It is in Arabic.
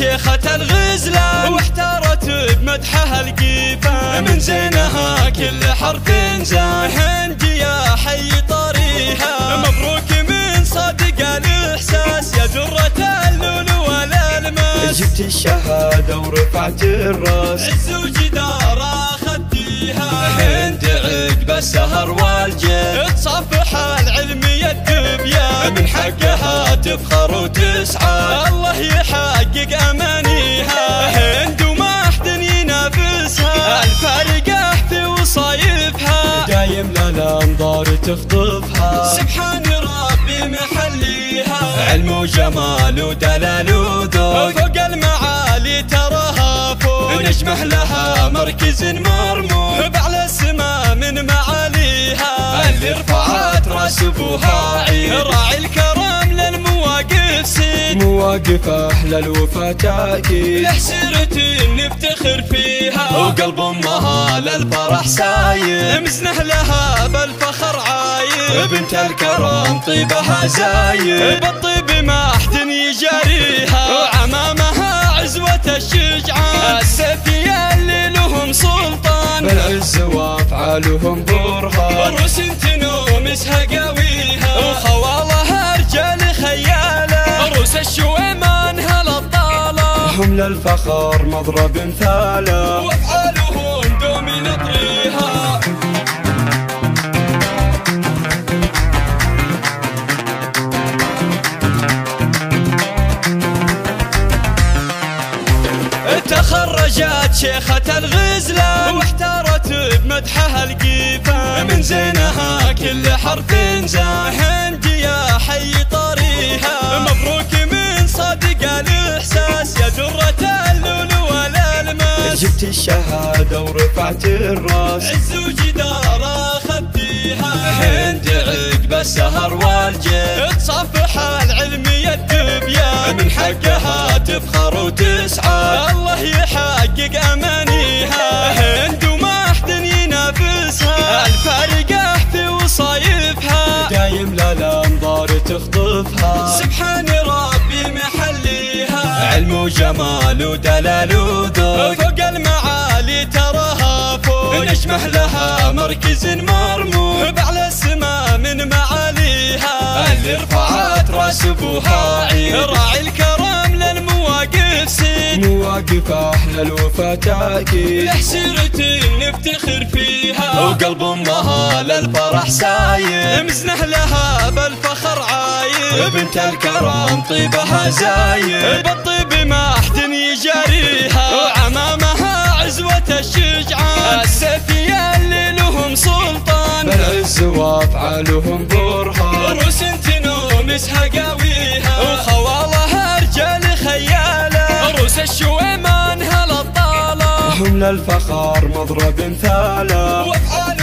شيخة الغزلان واحتارت بمدحها القيفان، من زينها كل حرف زان. هندي يا حي طريها مبروك من صادق الإحساس، يا درة اللؤلؤ والألماس. جبت الشهادة ورفعت الراس، عز وجدار أخديها. هند عقب السهر والجد تصفح العلم الدبيان، من حقها تفخر وتسعى الله يحقق أمانيها. هند وما أحد ينافسها، الفارقة في وصايفها دايم للأنظار تخطفها. سبحان ربي محليها، علم وجمال ودلال وذوق، فوق المعالي تراها فوق. نجمه لها مركز مرموق بعلى السما من معاليها، اللي رفعت راس ابوها عيد. راعي الكرم للمواقف سيد، مواقف أحلى الوفا تأكيد. لحسرة نفتخر فيها، وقلب امها للفرح سايد. مزنه لها بالفخر عايد، بنت الكرم طيبها زايد. بالطيب ما احد يجاريها، وعمامها عزوة الشجعان. السيفية اللي لهم سلطان، بالعز وافعالهم برهان. الروس تنومسها قويها، وخوالها رجال خيالة. روس الشويمان هالابطالة، هم للفخر مضرب مثاله، وافعالهم دوم نطريها. تخرجت شيخة الغزلان واحتارت بمدحها القيفان، من زينها كل حرف زان. هندي يا حي طريها مبروك من صادق الإحساس، يا درة اللؤلؤ والألماس. جبت الشهادة ورفعت الراس، عز وجدار أخديها. هند عقب السهر والجد تصفح العلم الدبيان، من حقها تفخر وتسعى الله يحقق أمانيها. هند وما أحد ينافسها، الفارقة في وصايفها دايم للأنظار تخطفها. سبحان ربي محليها، علم وجمال ودلال وذوق، فوق المعالي تراها فوق. نجمه لها مركز مرموق بعلى السما من معاليها، اللي رفعت راس ابوها عيد. راعي الكرم للمواقف سيد، مواقف أحلى الوفا تأكيد. لحسرة نفتخر فيها، وقلب امها للفرح سايد. مزنه لها بالفخر عايد، بنت الكرم طيبها زايد. بالطيب ما احد يجاريها، وعمامها عزوة الشجعان. السيفية اللي لهم سلطان، بالعز وافعالهم برهان. روس تنومسها قويها، وخوالها رجال خيالة. روس الشويمان هالابطالة، هم للفخر مضرب مثاله. وافعال